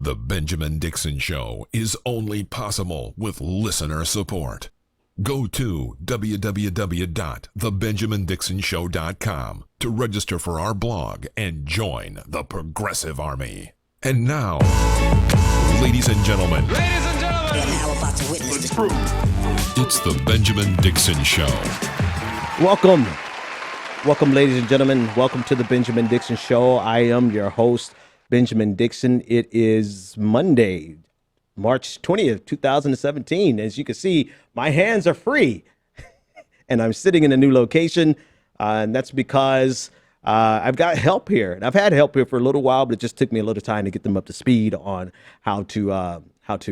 The Benjamin Dixon Show is only possible with listener support. Go to www.thebenjamindixonshow.com to register for our blog and join the Progressive Army. And now, ladies and gentlemen, We are now about to witness the it's the Benjamin Dixon Show. Welcome, ladies and gentlemen. Welcome to the Benjamin Dixon Show. I am your host, Benjamin Dixon. It is Monday, March 20th, 2017. As you can see, my hands are free and I'm sitting in a new location. And that's because I've got help here, and I've had help here for a little while, but it just took me a little time to get them up to speed on how to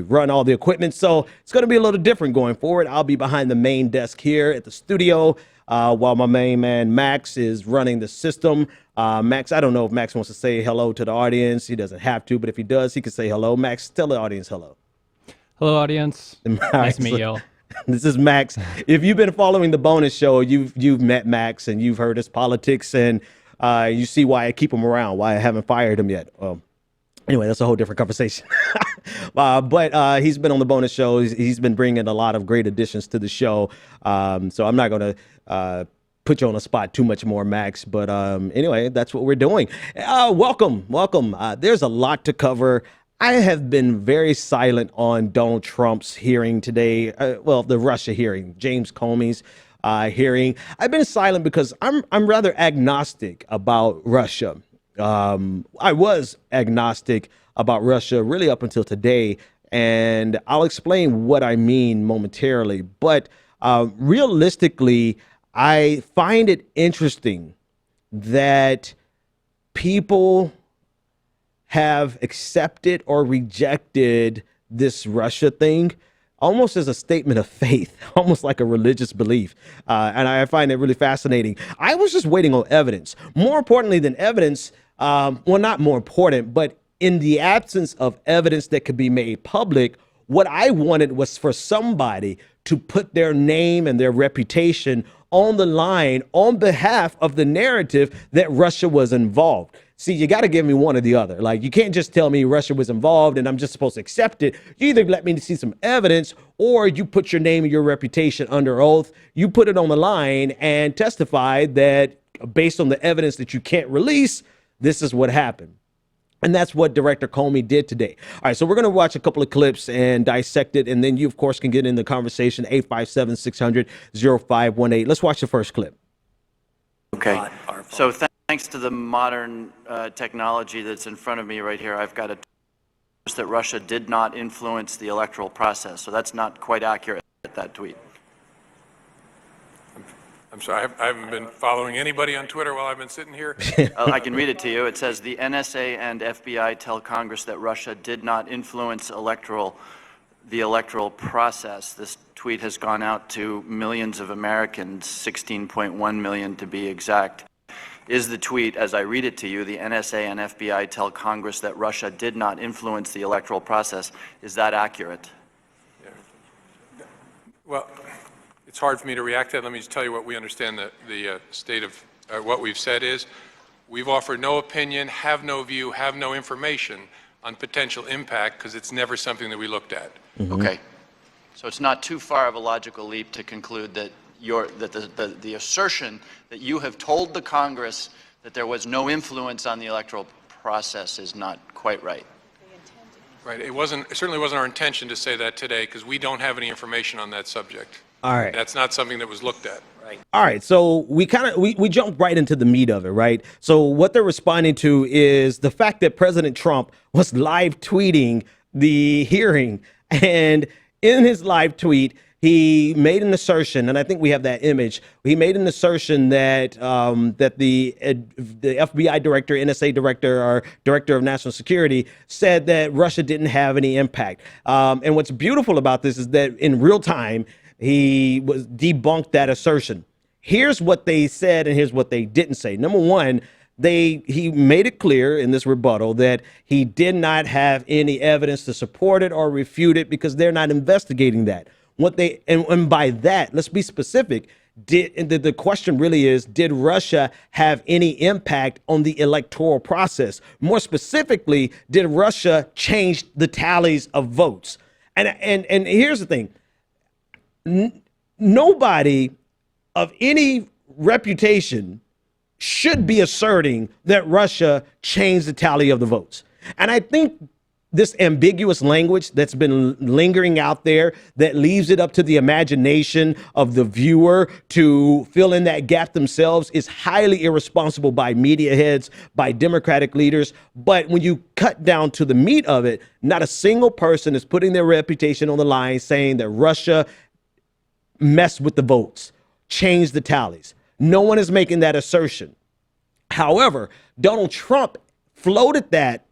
run all the equipment. So it's going to be a little different going forward. I'll be behind the main desk here at the studio while my main man Max is running the system. Max, I don't know if Max wants to say hello to the audience. He doesn't have to, but if he does, he can say hello. Max, tell the audience hello. Hello, audience. Nice to meet you all. This is Max. If you've been following the bonus show, you've met Max and you've heard his politics, and you see why I keep him around, why I haven't fired him yet. Anyway, that's a whole different conversation. But he's been on the bonus show. He's been bringing a lot of great additions to the show. So I'm not going to put you on the spot too much more, Max. But anyway, that's what we're doing. Welcome. There's a lot to cover. I have been very silent on Donald Trump's hearing today. The Russia hearing, James Comey's hearing. I've been silent because I'm rather agnostic about Russia. I was agnostic about Russia really up until today, and I'll explain what I mean momentarily. But realistically, I find it interesting that people have accepted or rejected this Russia thing almost as a statement of faith, almost like a religious belief. And I find it really fascinating. I was just waiting on evidence. More importantly than evidence, not more important, but in the absence of evidence that could be made public, what I wanted was for somebody to put their name and their reputation on the line on behalf of the narrative that Russia was involved. See, you got to give me one or the other. Like, you can't just tell me Russia was involved and I'm just supposed to accept it. You either let me see some evidence, or you put your name and your reputation under oath. You put it on the line and testify that based on the evidence that you can't release, this is what happened. And that's what Director Comey did today. All right, so we're going to watch a couple of clips and dissect it, and then you, of course, can get in the conversation, 857-600-0518. Let's watch the first clip. Okay, so thanks to the modern technology that's in front of me right here, I've got a that Russia did not influence the electoral process. So that's not quite accurate, that tweet. I'm sorry, I haven't been following anybody on Twitter while I've been sitting here. I can read it to you. It says, the NSA and FBI tell Congress that Russia did not influence the electoral process. This tweet has gone out to millions of Americans, 16.1 million to be exact. Is the tweet, as I read it to you, the NSA and FBI tell Congress that Russia did not influence the electoral process, is that accurate? Yeah. Well, it's hard for me to react to that. Let me just tell you what we understand the state of what we've said is. We've offered no opinion, have no view, have no information on potential impact, because it's never something that we looked at. Mm-hmm. Okay. So it's not too far of a logical leap to conclude that the assertion that you have told the Congress that there was no influence on the electoral process is not quite right. Right. It certainly wasn't our intention to say that today, because we don't have any information on that subject. All right. That's not something that was looked at. Right. All right. So we jumped right into the meat of it, right? So what they're responding to is the fact that President Trump was live tweeting the hearing, and in his live tweet, he made an assertion, and I think we have that image. He made an assertion that that the FBI director, NSA director, or director of national security said that Russia didn't have any impact. And what's beautiful about this is that in real time, he was debunked that assertion. Here's what they said, and here's what they didn't say. Number one, he made it clear in this rebuttal that he did not have any evidence to support it or refute it because they're not investigating that. And by that, let's be specific. The question really is, did Russia have any impact on the electoral process? More specifically, did Russia change the tallies of votes? And here's the thing. Nobody of any reputation should be asserting that Russia changed the tally of the votes. And I think this ambiguous language that's been lingering out there that leaves it up to the imagination of the viewer to fill in that gap themselves is highly irresponsible by media heads, by Democratic leaders. But when you cut down to the meat of it, not a single person is putting their reputation on the line saying that Russia messed with the votes, changed the tallies. No one is making that assertion. However, Donald Trump floated that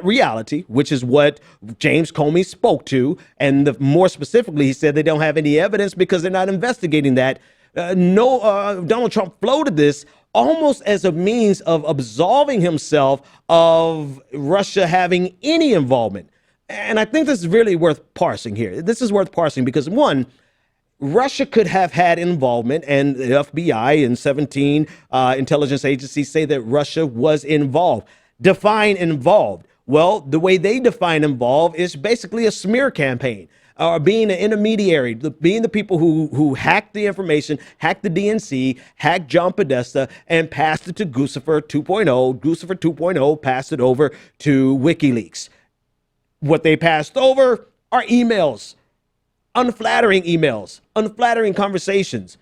reality, which is what James Comey spoke to. And more specifically, he said they don't have any evidence because they're not investigating that. Donald Trump floated this almost as a means of absolving himself of Russia having any involvement. And I think this is really worth parsing here. This is worth parsing because, one, Russia could have had involvement, and the FBI and 17 intelligence agencies say that Russia was involved. Define involved. Well, the way they define involved is basically a smear campaign, or being an intermediary, being the people who hacked the information, hacked the DNC, hacked John Podesta, and passed it to Guccifer 2.0. Guccifer 2.0 passed it over to WikiLeaks. What they passed over are emails, unflattering conversations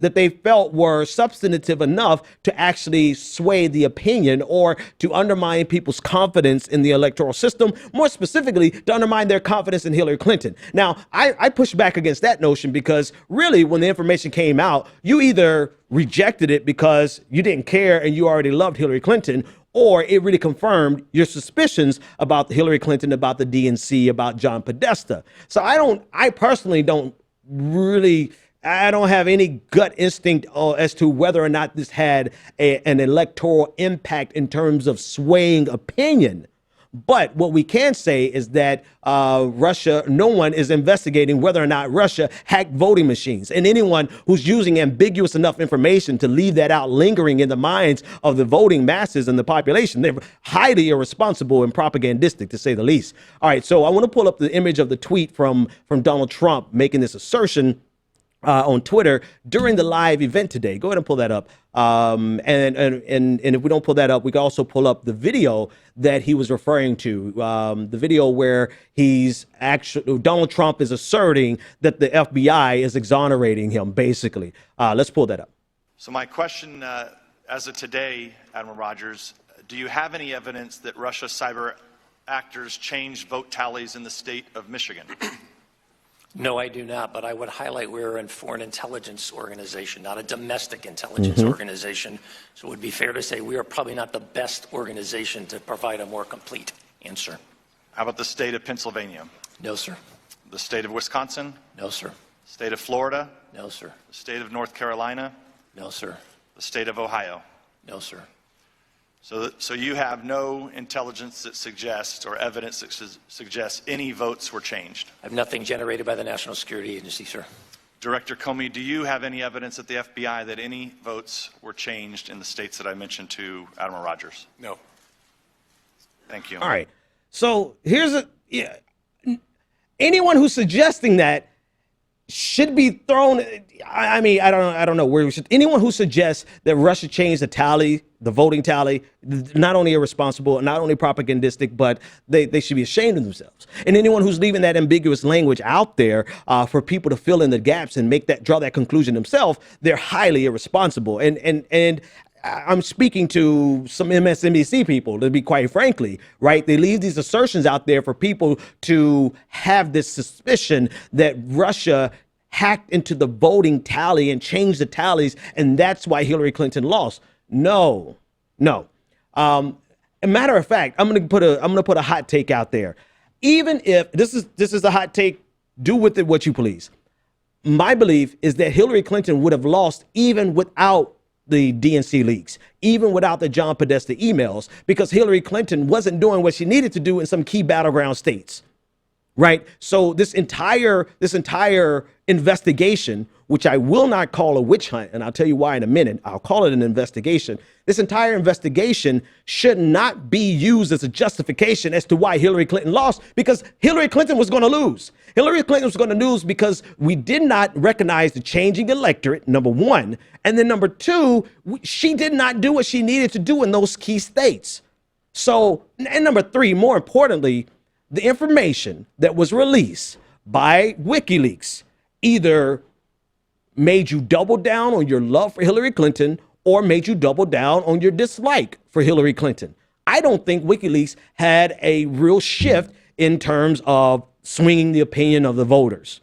that they felt were substantive enough to actually sway the opinion or to undermine people's confidence in the electoral system, more specifically, to undermine their confidence in Hillary Clinton. Now, I push back against that notion because really, when the information came out, you either rejected it because you didn't care and you already loved Hillary Clinton, or it really confirmed your suspicions about Hillary Clinton, about the DNC, about John Podesta. So I personally don't have any gut instinct as to whether or not this had an electoral impact in terms of swaying opinion. But what we can say is that no one is investigating whether or not Russia hacked voting machines. And anyone who's using ambiguous enough information to leave that out lingering in the minds of the voting masses and the population, they're highly irresponsible and propagandistic, to say the least. All right, so I want to pull up the image of the tweet from Donald Trump making this assertion on Twitter during the live event today. Go ahead and pull that up. And if we don't pull that up, we can also pull up the video that he was referring to. The video where Donald Trump is asserting that the FBI is exonerating him, basically. Let's pull that up. So my question, as of today, Admiral Rogers, do you have any evidence that Russia cyber actors changed vote tallies in the state of Michigan? No, I do not, but I would highlight we're a foreign intelligence organization, not a domestic intelligence organization. So it would be fair to say we are probably not the best organization to provide a more complete answer. How about the state of Pennsylvania? No, sir. The state of Wisconsin? No, sir. State of Florida? No, sir. The state of North Carolina? No, sir. The state of Ohio? No, sir. So you have no intelligence that suggests or evidence that suggests any votes were changed? I have nothing generated by the National Security Agency, sir. Director Comey, do you have any evidence at the FBI that any votes were changed in the states that I mentioned to Admiral Rogers? No. Thank you. All right. So here's anyone who's suggesting that should be thrown. I mean, I don't know where we should. Anyone who suggests that Russia changed the voting tally, not only irresponsible, not only propagandistic, but they should be ashamed of themselves. And anyone who's leaving that ambiguous language out there for people to fill in the gaps and draw that conclusion themselves, they're highly irresponsible. And I'm speaking to some MSNBC people, to be quite frankly, right? They leave these assertions out there for people to have this suspicion that Russia hacked into the voting tally and changed the tallies, and that's why Hillary Clinton lost. No. A matter of fact, I'm gonna put a hot take out there. Even if this is a hot take, do with it what you please. My belief is that Hillary Clinton would have lost even without the DNC leaks, even without the John Podesta emails, because Hillary Clinton wasn't doing what she needed to do in some key battleground states, right? So this entire investigation which I will not call a witch hunt, and I'll tell you why in a minute. I'll call it an investigation. This entire investigation should not be used as a justification as to why Hillary Clinton lost, because Hillary Clinton was going to lose. Hillary Clinton was going to lose because we did not recognize the changing electorate, number one. And then number two, she did not do what she needed to do in those key states. So, and number three, more importantly, the information that was released by WikiLeaks either made you double down on your love for Hillary Clinton or made you double down on your dislike for Hillary Clinton. I don't think WikiLeaks had a real shift in terms of swinging the opinion of the voters.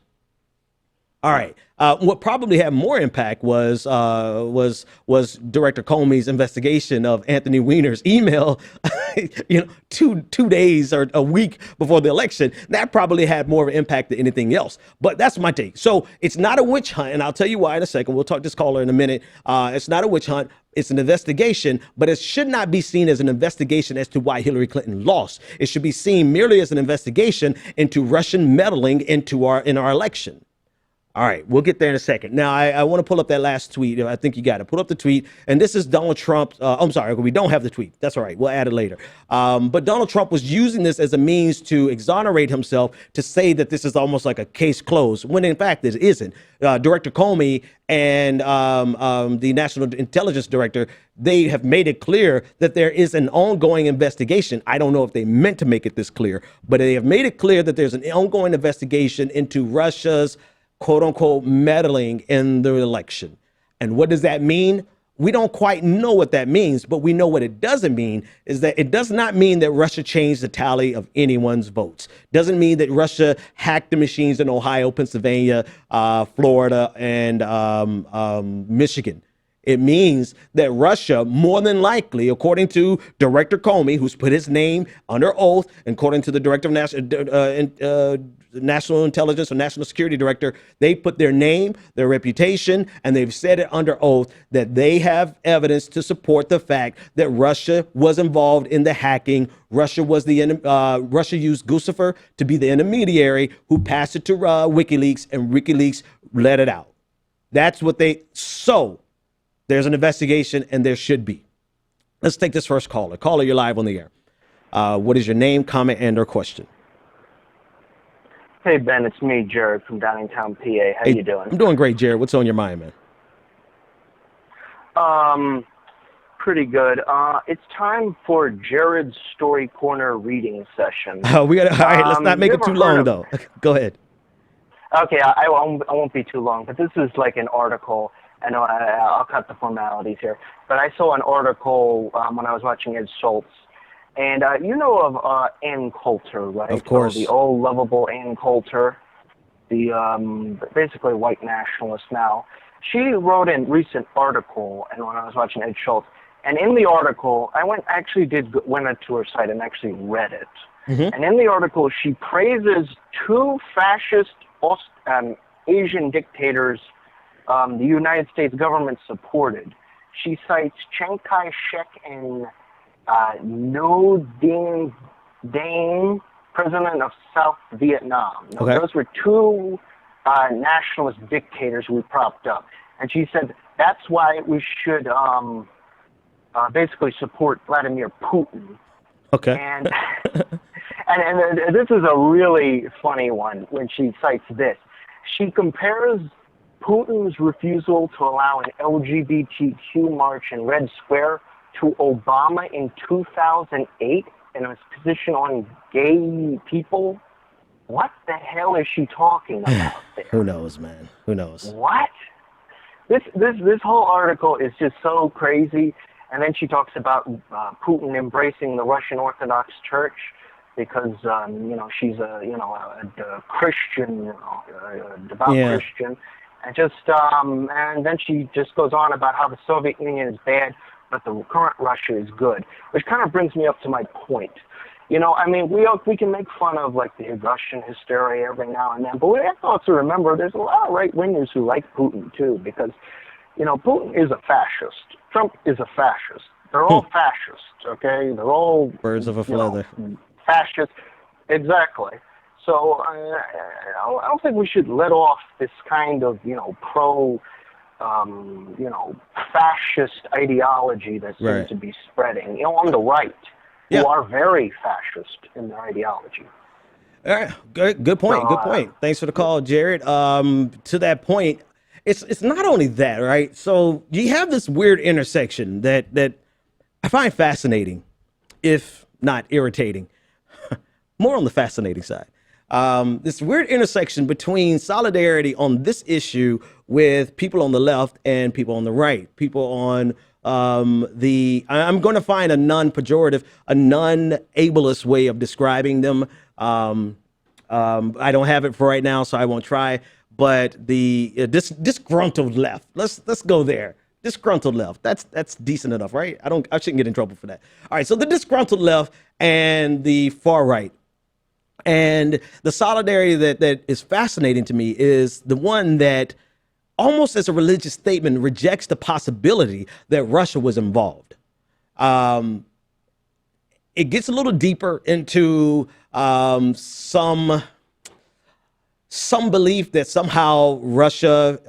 All right. What probably had more impact was Director Comey's investigation of Anthony Weiner's email, two days or a week before the election. That probably had more of an impact than anything else. But that's my take. So it's not a witch hunt, and I'll tell you why in a second. We'll talk to this caller in a minute. It's not a witch hunt. It's an investigation, but it should not be seen as an investigation as to why Hillary Clinton lost. It should be seen merely as an investigation into Russian meddling in our election. All right, we'll get there in a second. Now, I want to pull up that last tweet. I think you got to pull up the tweet. And this is Donald Trump. I'm sorry, we don't have the tweet. That's all right. We'll add it later. But Donald Trump was using this as a means to exonerate himself, to say that this is almost like a case closed, when in fact it isn't. Director Comey and the National Intelligence Director, they have made it clear that there is an ongoing investigation. I don't know if they meant to make it this clear, but they have made it clear that there's an ongoing investigation into Russia's quote unquote meddling in the election. And what does that mean? We don't quite know what that means, but we know what it doesn't mean is that it does not mean that Russia changed the tally of anyone's votes. Doesn't mean that Russia hacked the machines in Ohio, Pennsylvania, Florida, and Michigan. It means that Russia, more than likely, according to Director Comey, who's put his name under oath, and according to the Director of National Intelligence or National Security Director, they put their name, their reputation, and they've said it under oath that they have evidence to support the fact that Russia was involved in the hacking. Russia was Russia used Guccifer to be the intermediary who passed it to WikiLeaks, and WikiLeaks let it out. That's what so there's an investigation, and there should be. Let's take this first caller. Caller, you're live on the air. What is your name, comment, and/or question? Hey, Ben, it's me, Jared, from Downingtown, PA. How you doing? I'm doing great, Jared. What's on your mind, man? Pretty good. It's time for Jared's Story Corner reading session. All right, let's not make it too long, though. Go ahead. Okay, I won't be too long, but this is like an article. I know I'll cut the formalities here, but I saw an article when I was watching Ed Schultz, and you know of Ann Coulter, right? Of course. The old lovable Ann Coulter, the basically white nationalist now. She wrote a recent article, and when I was watching Ed Schultz, and in the article, I went to her site and actually read it. Mm-hmm. And in the article, she praises two fascist Asian dictators the United States government supported. She cites Chiang Kai-shek and Ngo Dinh, president of South Vietnam. Now, those were two nationalist dictators we propped up. And she said that's why we should basically support Vladimir Putin. Okay. And, and this is a really funny one when she cites this. She compares Putin's refusal to allow an LGBTQ march in Red Square to Obama in 2008 and his position on gay people. What the hell is she talking about there? Who knows, man? Who knows? What? This whole article is just so crazy. And then she talks about Putin embracing the Russian Orthodox Church because she's a Christian, a devout Christian. And and then she just goes on about how the Soviet Union is bad, but the current Russia is good, which kind of brings me up to my point. We can make fun of like the Russian hysteria every now and then, but we have to also remember there's a lot of right-wingers who like Putin too, because Putin is a fascist. Trump is a fascist. They're all fascists, okay? They're all birds of a feather. Fascists, exactly. So I don't think we should let off this kind of, fascist ideology that seems to be spreading, on the right, who are very fascist in their ideology. All right, good point. Good point. Thanks for the call, Jared. To that point, it's not only that, right? So you have this weird intersection that I find fascinating, if not irritating. More on the fascinating side. This weird intersection between solidarity on this issue with people on the left and people on the right. People on I'm going to find a non-pejorative, a non-ableist way of describing them. I don't have it for right now, so I won't try. But the disgruntled left. Let's go there. Disgruntled left. That's decent enough, right? I shouldn't get in trouble for that. All right. So the disgruntled left and the far right. And the solidarity that is fascinating to me is the one that almost as a religious statement rejects the possibility that Russia was involved. It gets a little deeper into some belief that somehow Russia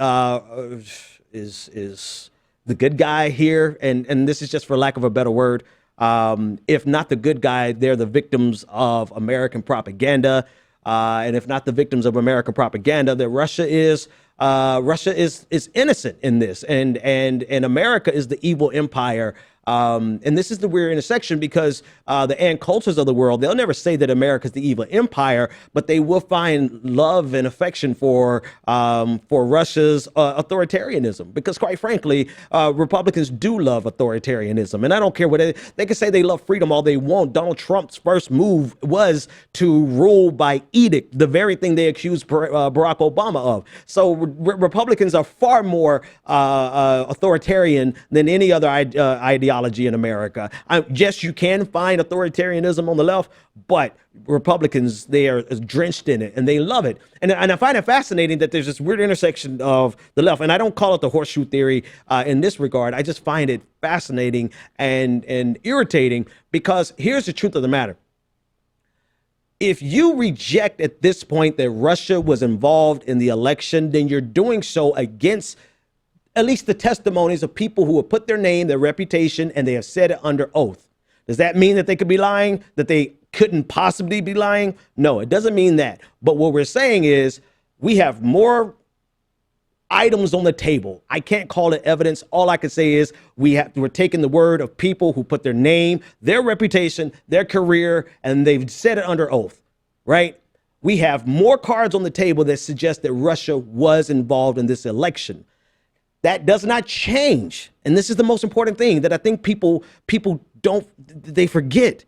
is the good guy here, and this is just for lack of a better word. If not the good guy, they're the victims of American propaganda. And if not the victims of American propaganda, that Russia is innocent in this, and America is the evil empire. And this is the weird intersection because the Ann Coulters of the world, they'll never say that America's the evil empire, but they will find love and affection for Russia's authoritarianism. Because quite frankly, Republicans do love authoritarianism. And I don't care what they can say they love freedom all they want. Donald Trump's first move was to rule by edict, the very thing they accused Barack Obama of. So Republicans are far more authoritarian than any other ideology in America. Yes, you can find authoritarianism on the left, but Republicans, they are drenched in it and they love it. And I find it fascinating that there's this weird intersection of the left. And I don't call it the horseshoe theory in this regard. I just find it fascinating and irritating because here's the truth of the matter. If you reject at this point that Russia was involved in the election, then you're doing so against at least the testimonies of people who have put their name, their reputation, and they have said it under oath. Does that mean that they could be lying, that they couldn't possibly be lying? No, it doesn't mean that. But what we're saying is we have more items on the table. I can't call it evidence. All I can say is we're taking the word of people who put their name, their reputation, their career, and they've said it under oath, right? We have more cards on the table that suggest that Russia was involved in this election. That does not change. And this is the most important thing that I think people they forget.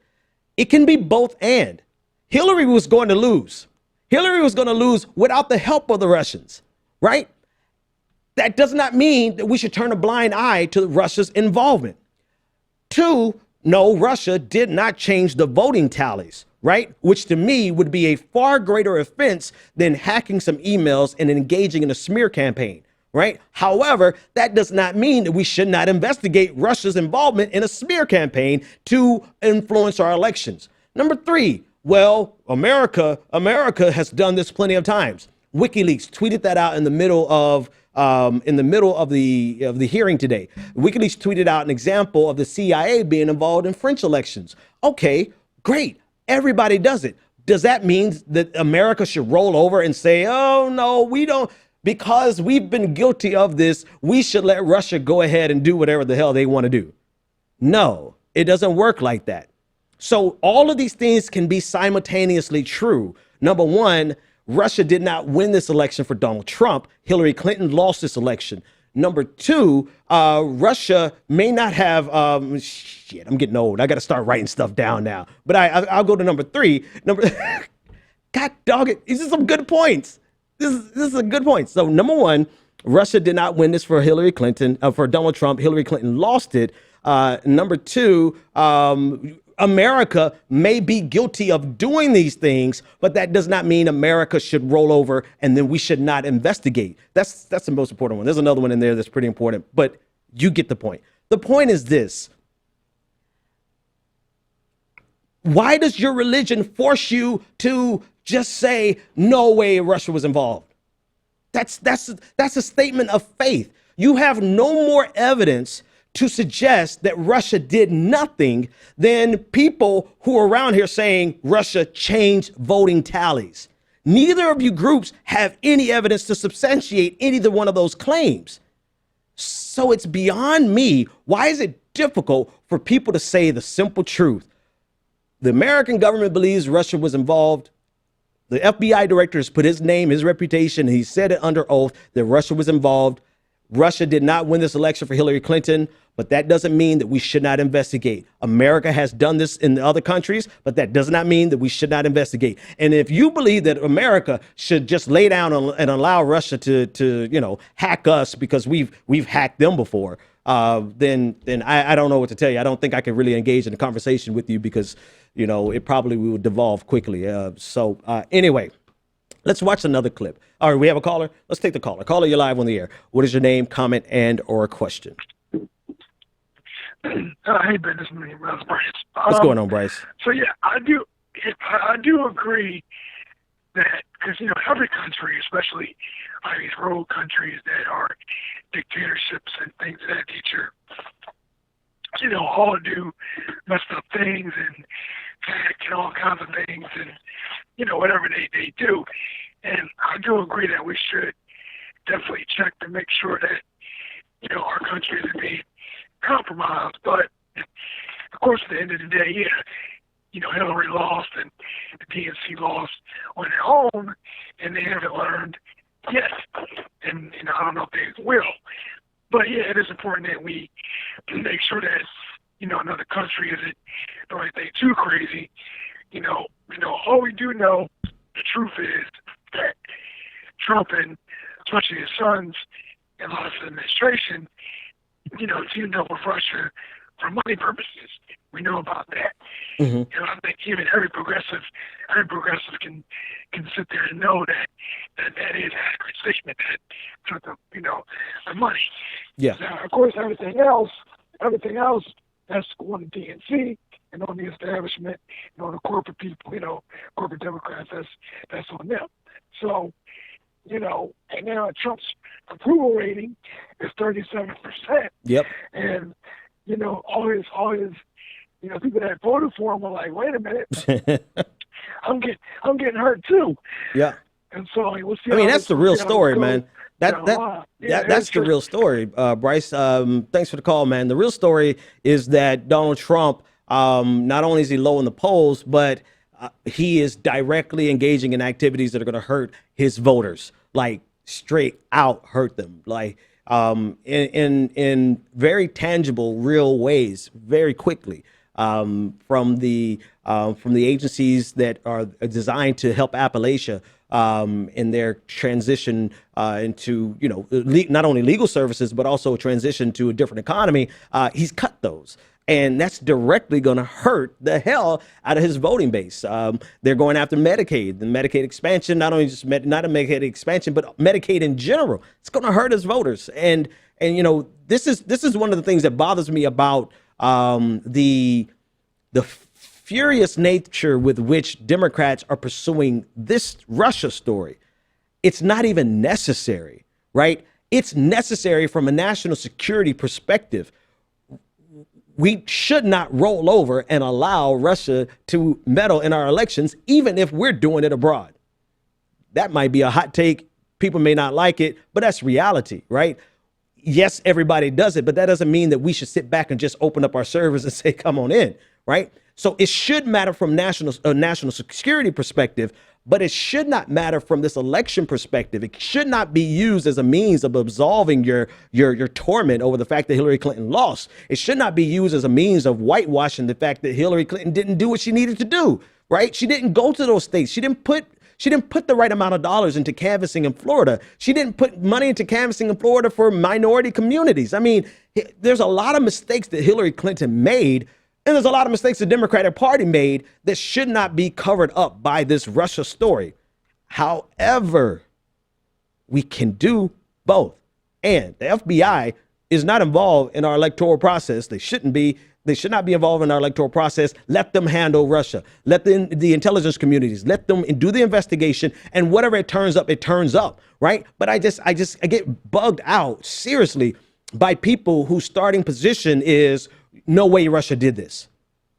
It can be both and. Hillary was going to lose. Hillary was going to lose without the help of the Russians, right? That does not mean that we should turn a blind eye to Russia's involvement. Two, no, Russia did not change the voting tallies, right? Which to me would be a far greater offense than hacking some emails and engaging in a smear campaign. Right. However, that does not mean that we should not investigate Russia's involvement in a smear campaign to influence our elections. Number three, well, America has done this plenty of times. WikiLeaks tweeted that out in the middle of the hearing today. WikiLeaks tweeted out an example of the CIA being involved in French elections. Okay, great. Everybody does it. Does that mean that America should roll over and say, oh, no, we don't? Because we've been guilty of this, we should let Russia go ahead and do whatever the hell they want to do. No, it doesn't work like that. So all of these things can be simultaneously true. Number one, Russia did not win this election for Donald Trump. Hillary Clinton lost this election. Number two, Russia may not have, shit, I'm getting old. I got to start writing stuff down now. But I'll go to number three. God dog it, these are some good points. This is a good point. So number one, Russia did not win this for Hillary Clinton, for Donald Trump. Hillary Clinton lost it. Number two, America may be guilty of doing these things, but that does not mean America should roll over and then we should not investigate. That's the most important one. There's another one in there that's pretty important, but you get the point. The point is this. Why does your religion force you to just say, no way Russia was involved? That's a statement of faith. You have no more evidence to suggest that Russia did nothing than people who are around here saying Russia changed voting tallies. Neither of you groups have any evidence to substantiate either one of those claims. So it's beyond me. Why is it difficult for people to say the simple truth? The American government believes Russia was involved. The FBI director has put his name, his reputation, he said it under oath that Russia was involved. Russia did not win this election for Hillary Clinton, but that doesn't mean that we should not investigate. America has done this in the other countries, but that does not mean that we should not investigate. And if you believe that America should just lay down and allow Russia to hack us because we've hacked them before, then I don't know what to tell you. I don't think I can really engage in a conversation with you because, it probably would devolve quickly. Anyway, let's watch another clip. All right, we have a caller. Let's take the caller. Caller, you're live on the air. What is your name, comment, and or a question? Hey, Ben, this is me, Bryce. What's going on, Bryce? So, yeah, I do agree that, because, every country, especially these rural countries that are dictatorships and things of that nature, all do messed up things and hack and all kinds of things and, whatever they do. And I do agree that we should definitely check to make sure that, our country isn't being compromised. But, of course, at the end of the day, Hillary lost and the DNC lost on their own, and they haven't learned yet. And, I don't know if they will. But, yeah, it is important that we make sure that, another country isn't doing anything too crazy. All we do know, the truth is that Trump and especially his sons and a lot of the administration, teamed up with Russia for money purposes. We know about that. Mm-hmm. And I think even every progressive can sit there and know that is an accurate statement that took the money. Yeah. Now, of course, everything else that's on the DNC and on the establishment and on the corporate people, corporate Democrats, that's on them. So, and now Trump's approval rating is 37%. Yep. And, all his people that voted for him were like, wait a minute, I'm getting hurt too. Yeah. And so we'll see. I mean, that's the real story, man. That's the real story, Bryce. Thanks for the call, man. The real story is that Donald Trump, not only is he low in the polls, but he is directly engaging in activities that are going to hurt his voters, like straight out hurt them, like in very tangible, real ways, very quickly. From the agencies that are designed to help Appalachia in their transition into not only legal services but also a transition to a different economy. He's cut those. And that's directly going to hurt the hell out of his voting base. They're going after Medicaid, the Medicaid expansion, not only just not a Medicaid expansion, but Medicaid in general. It's going to hurt his voters. And this is one of the things that bothers me about the furious nature with which Democrats are pursuing this Russia story. It's not even necessary, right? It's necessary from a national security perspective. We should not roll over and allow Russia to meddle in our elections, even if we're doing it abroad. That might be a hot take. People may not like it, but that's reality, right? Yes, everybody does it, but that doesn't mean that we should sit back and just open up our servers and say, come on in, right? So it should matter from a national security perspective, but it should not matter from this election perspective. It should not be used as a means of absolving your torment over the fact that Hillary Clinton lost. It should not be used as a means of whitewashing the fact that Hillary Clinton didn't do what she needed to do, right? She didn't go to those states. She didn't put the right amount of dollars into canvassing in Florida. She didn't put money into canvassing in Florida for minority communities. I mean, there's a lot of mistakes that Hillary Clinton made, and there's a lot of mistakes the Democratic Party made that should not be covered up by this Russia story. However, we can do both. And the FBI is not involved in our electoral process. They shouldn't be. They should not be involved in our electoral process. Let them handle Russia. Let the intelligence communities, let them do the investigation, and whatever it turns up, right? But I get bugged out seriously by people whose starting position is no way Russia did this.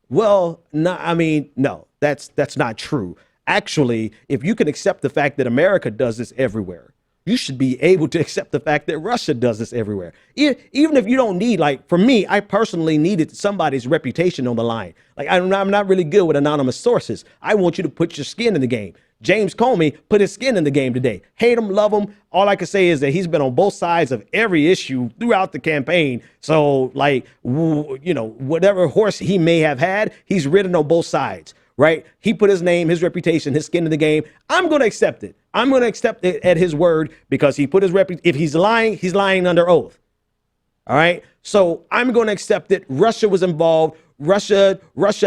Well, no, that's not true. Actually, if you can accept the fact that America does this everywhere, you should be able to accept the fact that Russia does this everywhere. Even if you don't need, like, for me, I personally needed somebody's reputation on the line. Like, I'm not really good with anonymous sources. I want you to put your skin in the game. James Comey put his skin in the game today. Hate him, love him. All I can say is that he's been on both sides of every issue throughout the campaign. So, like, whatever horse he may have had, he's ridden on both sides, right? He put his name, his reputation, his skin in the game. I'm going to accept it. I'm going to accept it at his word because he put his if he's lying under oath. All right. So I'm going to accept it. Russia was involved. Russia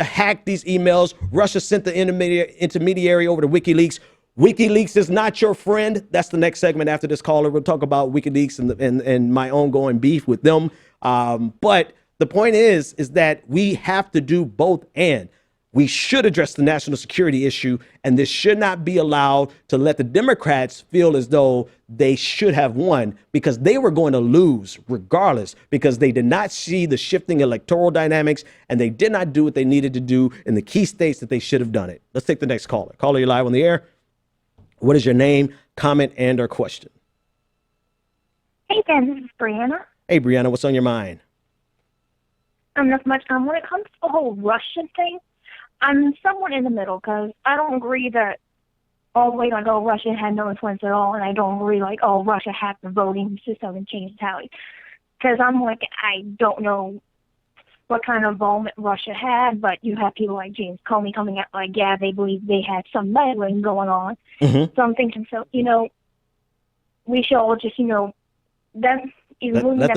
hacked these emails. Russia sent the intermediary over to WikiLeaks. WikiLeaks is not your friend. That's the next segment after this caller. We'll talk about WikiLeaks and my ongoing beef with them. But the point is that we have to do both and. We should address the national security issue, and this should not be allowed to let the Democrats feel as though they should have won, because they were going to lose regardless, because they did not see the shifting electoral dynamics and they did not do what they needed to do in the key states that they should have done it. Let's take the next caller. Caller, you're live on the air. What is your name, comment, and or question? Hey, Ben, this is Brianna. Hey, Brianna, what's on your mind? Not much. When it comes to the whole Russian thing, I'm somewhat in the middle because I don't agree that Russia had no influence at all, and I don't agree Russia hacked the voting system and changed the tally. Because I'm like, I don't know what kind of involvement Russia had, but you have people like James Comey coming out like, yeah, they believe they had some meddling going on. Mm-hmm. So I'm thinking, we should all just, let them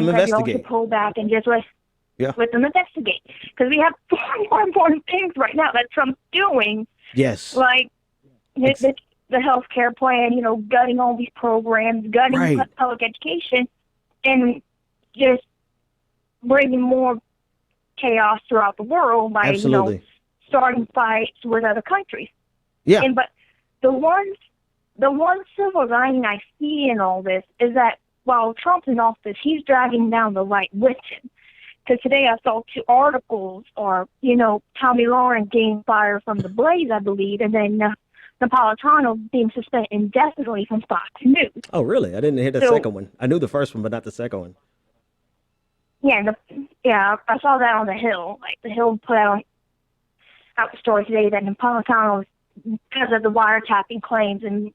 investigate. Pull back and just let them investigate. Because we have far more important things right now that Trump's doing. Yes. Like the healthcare plan, gutting all these programs, gutting public education, and just bringing more chaos throughout the world by, starting fights with other countries. Yeah. But the one silver lining I see in all this is that while Trump's in office, he's dragging down the right with him. Because today I saw 2 articles, Tommy Lahren getting fired from The Blaze, I believe, and then Napolitano being suspended indefinitely from Fox News. Oh, really? I didn't hear the second one. I knew the first one, but not the second one. Yeah, I saw that on The Hill. Like, The Hill put out the story today that Napolitano, because of the wiretapping claims and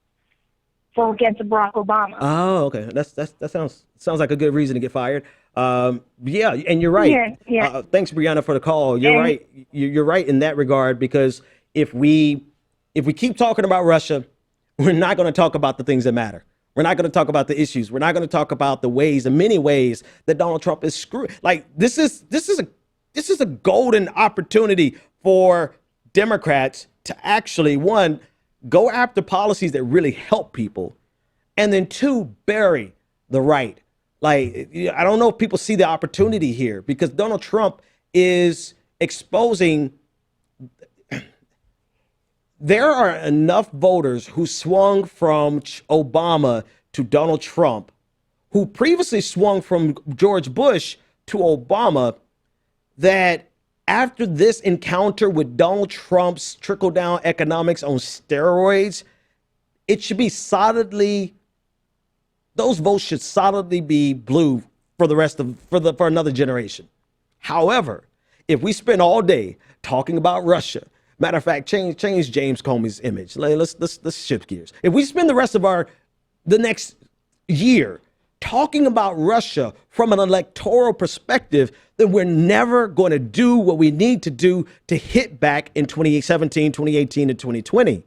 fought against Barack Obama. Oh, okay. That sounds like a good reason to get fired. Yeah, and you're right. Yeah. Thanks, Brianna, for the call. You're right. You're right in that regard, because if we keep talking about Russia, we're not going to talk about the things that matter. We're not going to talk about the issues. We're not going to talk about the many ways that Donald Trump is screwed. Like, this is a golden opportunity for Democrats to actually, one, go after policies that really help people, and then 2, bury the right. Like, I don't know if people see the opportunity here, because Donald Trump is exposing. There are enough voters who swung from Obama to Donald Trump, who previously swung from George Bush to Obama, that after this encounter with Donald Trump's trickle-down economics on steroids, those votes should solidly be blue for for another generation. However, if we spend all day talking about Russia, matter of fact, change James Comey's image. Let's shift gears. If we spend the rest of the next year talking about Russia from an electoral perspective, then we're never going to do what we need to do to hit back in 2017, 2018, and 2020.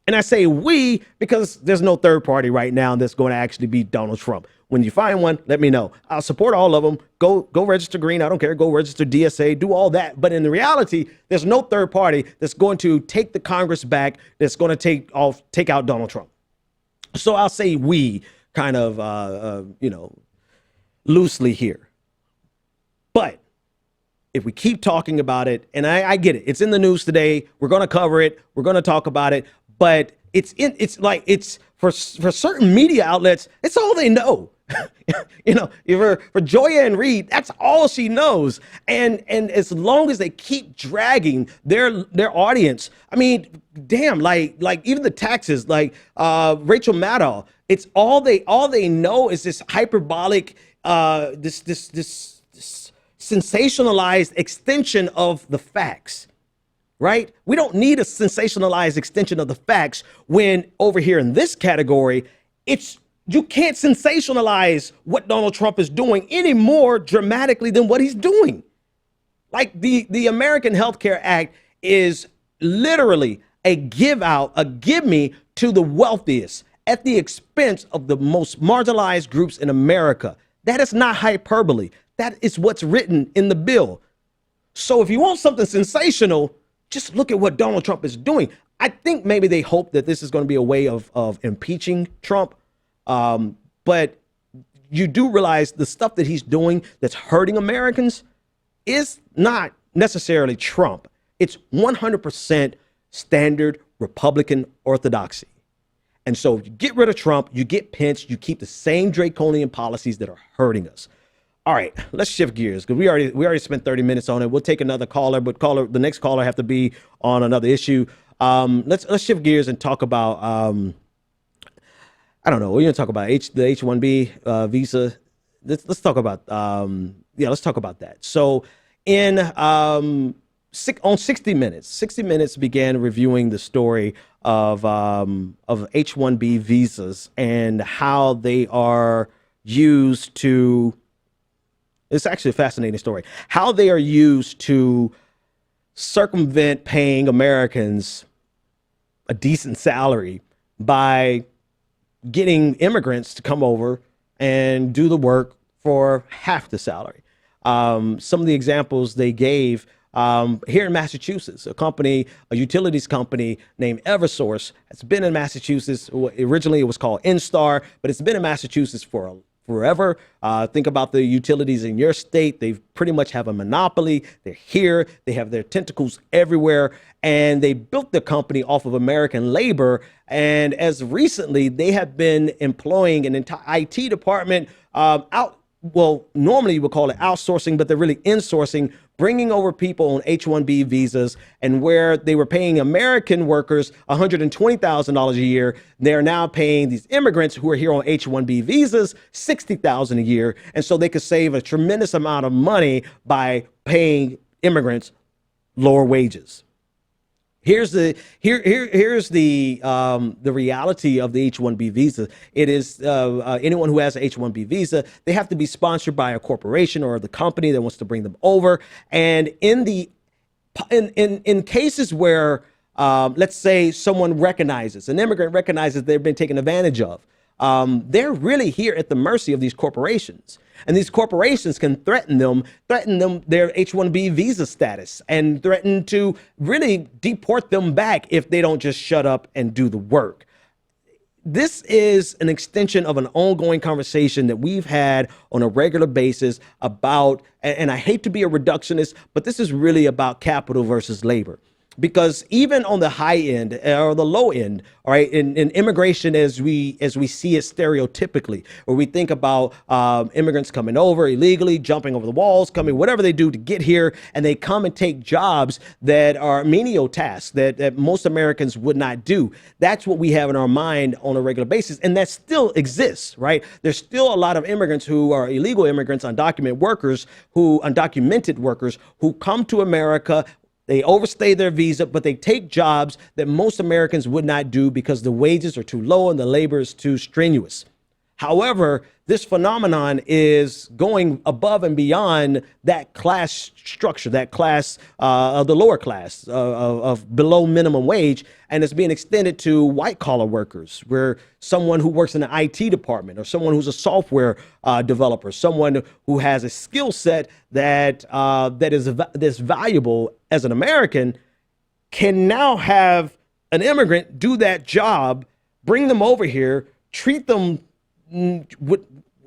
And I say we because there's no third party right now that's going to actually beat Donald Trump. When you find one, let me know. I'll support all of them. Go register green. I don't care. Go register DSA. Do all that. But in the reality, there's no third party that's going to take the Congress back, that's going to take out Donald Trump. So I'll say we kind of, loosely here. But if we keep talking about it, and I get it, it's in the news today. We're going to cover it. We're going to talk about it. But it's for certain media outlets, it's all they know. For Joyanne Reed, that's all she knows. And as long as they keep dragging their audience, I mean, damn, like even the taxes, like Rachel Maddow, it's all they know is this hyperbolic, this sensationalized extension of the facts. Right? We don't need a sensationalized extension of the facts when over here in this category, you can't sensationalize what Donald Trump is doing any more dramatically than what he's doing. Like the American Health Care Act is literally a give me to the wealthiest at the expense of the most marginalized groups in America. That is not hyperbole. That is what's written in the bill. So if you want something sensational, just look at what Donald Trump is doing. I think maybe they hope that this is going to be a way of impeaching Trump. But you do realize the stuff that he's doing that's hurting Americans is not necessarily Trump. It's 100% standard Republican orthodoxy. And so if you get rid of Trump, you get Pence, you keep the same draconian policies that are hurting us. All right, let's shift gears because we already spent 30 minutes on it. We'll take another caller, but the next caller have to be on another issue. Let's shift gears and talk about I don't know. We're gonna talk about the H1-B visa. Let's talk about let's talk about that. So on 60 Minutes began reviewing the story of H1-B visas and how they are used to. It's actually a fascinating story. How they are used to circumvent paying Americans a decent salary by getting immigrants to come over and do the work for half the salary. Some of the examples they gave here in Massachusetts, a utilities company named Eversource has been in Massachusetts. Originally, it was called Instar, but it's been in Massachusetts for forever. Think about the utilities in your state. They pretty much have a monopoly. They're here. They have their tentacles everywhere. And they built the company off of American labor. And as recently, they have been employing an entire IT department normally you would call it outsourcing, but they're really insourcing, bringing over people on H1-B visas, and where they were paying American workers $120,000 a year, they're now paying these immigrants who are here on H1-B visas $60,000 a year. And so they could save a tremendous amount of money by paying immigrants lower wages. Here's the reality of the H-1B visa. It is anyone who has an H-1B visa, they have to be sponsored by a corporation or the company that wants to bring them over. And in cases where let's say an immigrant recognizes they've been taken advantage of, they're really here at the mercy of these corporations. And these corporations can threaten them their H-1B visa status and threaten to really deport them back if they don't just shut up and do the work. This is an extension of an ongoing conversation that we've had on a regular basis about, and I hate to be a reductionist, but this is really about capital versus labor. Because even on the high end or the low end, all right, in immigration as we see it stereotypically, where we think about immigrants coming over illegally, jumping over the walls, whatever they do to get here, and they come and take jobs that are menial tasks that most Americans would not do. That's what we have in our mind on a regular basis, and that still exists, right? There's still a lot of immigrants who are illegal immigrants, undocumented workers who come to America. They overstay their visa, but they take jobs that most Americans would not do because the wages are too low and the labor is too strenuous. However, this phenomenon is going above and beyond that class structure, that class of the lower class of below minimum wage, and it's being extended to white collar workers, where someone who works in the IT department or someone who's a software developer, someone who has a skill set that is valuable as an American, can now have an immigrant do that job, bring them over here, treat them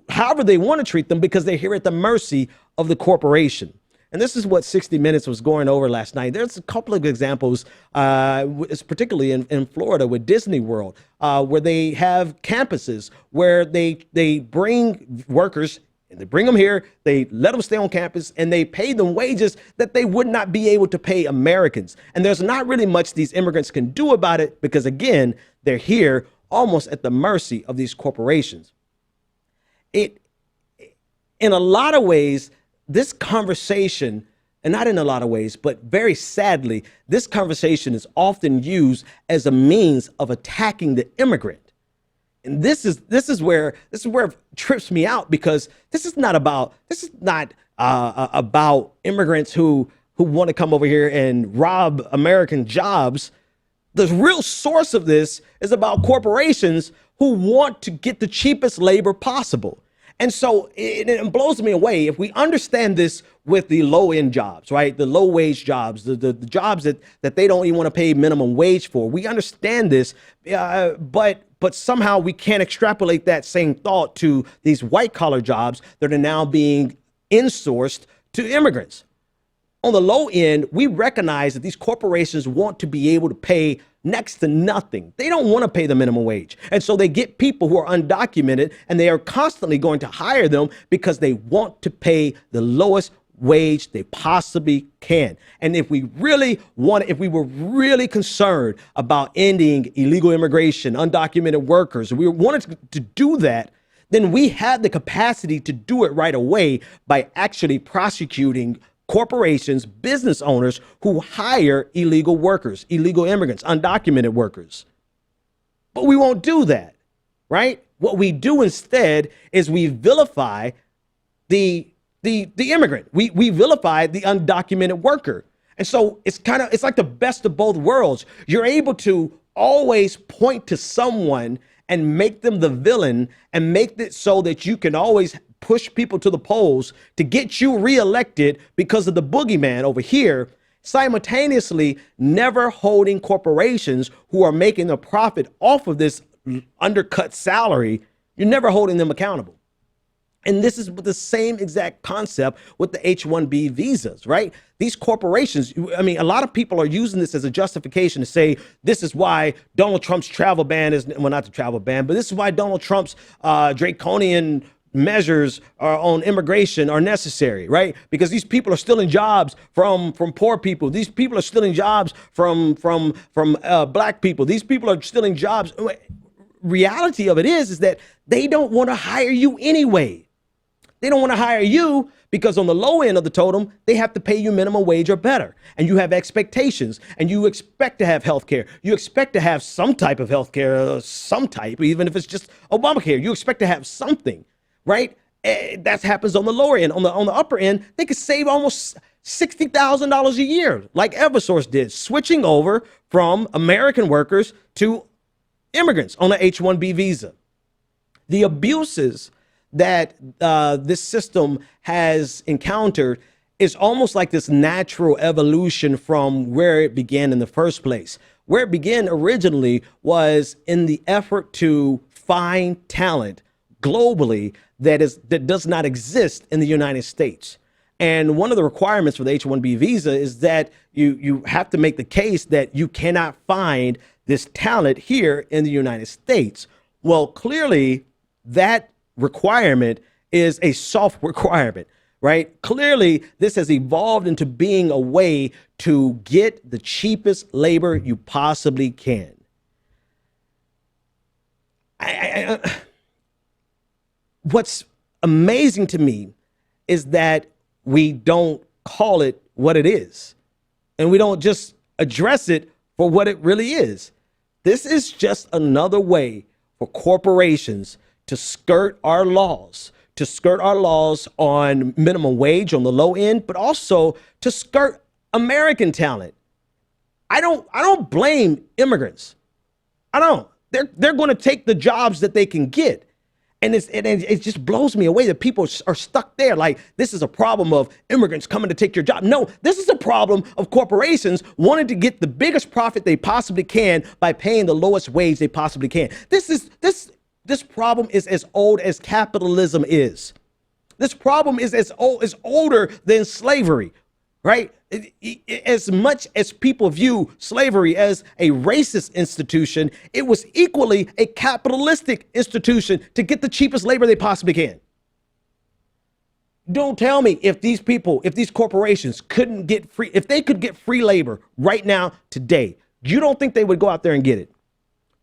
however they want to treat them because they're here at the mercy of the corporation. And this is what 60 Minutes was going over last night. There's a couple of examples, particularly in Florida with Disney World, where they have campuses where they bring workers and they bring them here, they let them stay on campus, and they pay them wages that they would not be able to pay Americans. And there's not really much these immigrants can do about it because, again, they're here almost at the mercy of these corporations. In a lot of ways, this conversation, and not in a lot of ways, but very sadly, this conversation is often used as a means of attacking the immigrant. And this is where it trips me out, because this is not about immigrants who want to come over here and rob American jobs. The real source of this is about corporations who want to get the cheapest labor possible. And so it blows me away if we understand this with the low end jobs, right? The low wage jobs, the jobs that they don't even want to pay minimum wage for. We understand this, but somehow we can't extrapolate that same thought to these white collar jobs that are now being insourced to immigrants. On the low end, we recognize that these corporations want to be able to pay next to nothing. They don't want to pay the minimum wage. And so they get people who are undocumented, and they are constantly going to hire them because they want to pay the lowest wage they possibly can. And if we were really concerned about ending illegal immigration, undocumented workers, we wanted to do that, then we had the capacity to do it right away by actually prosecuting corporations, business owners who hire illegal workers, illegal immigrants, undocumented workers. But we won't do that, right? What we do instead is we vilify the immigrant. We vilify the undocumented worker. And so it's like the best of both worlds. You're able to always point to someone and make them the villain and make it so that you can always push people to the polls to get you reelected because of the boogeyman over here, simultaneously never holding corporations who are making a profit off of this undercut salary. You're never holding them accountable. And this is the same exact concept with the H1-B visas, right? These corporations, I mean, a lot of people are using this as a justification to say this is why Donald Trump's travel ban is, well, not the travel ban, but this is why Donald Trump's draconian measures on immigration are necessary, right? Because these people are stealing jobs from poor people. These people are stealing jobs from black people. These people are stealing jobs. Reality of it is that they don't want to hire you anyway. They don't want to hire you because on the low end of the totem, they have to pay you minimum wage or better. And you have expectations, and you expect to have health care. You expect to have some type of health care, some type, even if it's just Obamacare. You expect to have something, right? That happens on the lower end. On the upper end, they could save almost $60,000 a year, like Eversource did, switching over from American workers to immigrants on an H1-B visa. The abuses that this system has encountered is almost like this natural evolution from where it began in the first place. Where it began originally was in the effort to find talent globally that does not exist in the United States. And one of the requirements for the H1-B visa is that you have to make the case that you cannot find this talent here in the United States. Well, clearly that requirement is a soft requirement, right? Clearly this has evolved into being a way to get the cheapest labor you possibly can. What's amazing to me is that we don't call it what it is, and we don't just address it for what it really is. This is just another way for corporations to skirt our laws on minimum wage on the low end, but also to skirt American talent. I don't blame immigrants. I don't. They're going to take the jobs that they can get. And it just blows me away that people are stuck there. Like, this is a problem of immigrants coming to take your job. No, this is a problem of corporations wanting to get the biggest profit they possibly can by paying the lowest wage they possibly can. This problem is as old as capitalism is. This problem is as old, is older than slavery, right? As much as people view slavery as a racist institution, it was equally a capitalistic institution to get the cheapest labor they possibly can. Don't tell me if these people, if these corporations couldn't get free, if they could get free labor right now, today, you don't think they would go out there and get it?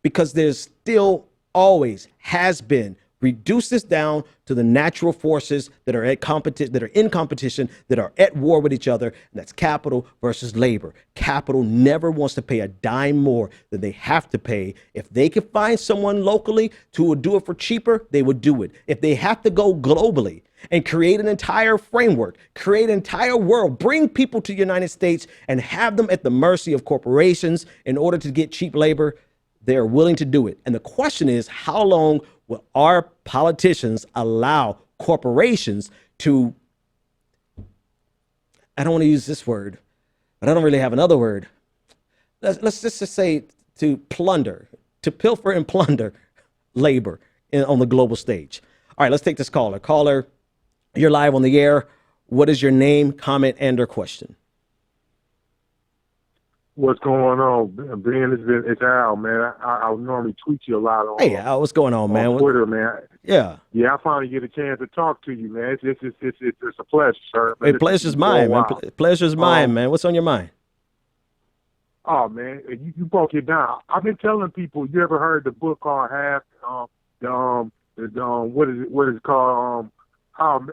Because there's still always has been, reduce this down to the natural forces that are in competition, that are at war with each other, and that's capital versus labor. Capital never wants to pay a dime more than they have to pay. If they could find someone locally to do it for cheaper, they would do it. If they have to go globally and create an entire framework, create an entire world, bring people to the United States and have them at the mercy of corporations in order to get cheap labor, they're willing to do it. And the question is, how long will our politicians allow corporations to, I don't want to use this word, but I don't really have another word. Let's just say to plunder, to pilfer and plunder labor on the global stage. All right, let's take this caller. Caller, you're live on the air. What is your name, comment, and or question? What's going on, Ben? It's Al, man. I normally tweet you a lot on. Hey, Al, what's going on, man? Twitter, man. Yeah. Yeah, I finally get a chance to talk to you, man. It's a pleasure, sir. Hey, pleasure's mine, man. Pleasure's mine, man. What's on your mind? Oh, man, you broke it down. I've been telling people. You ever heard the book called Half? What is it called? I'm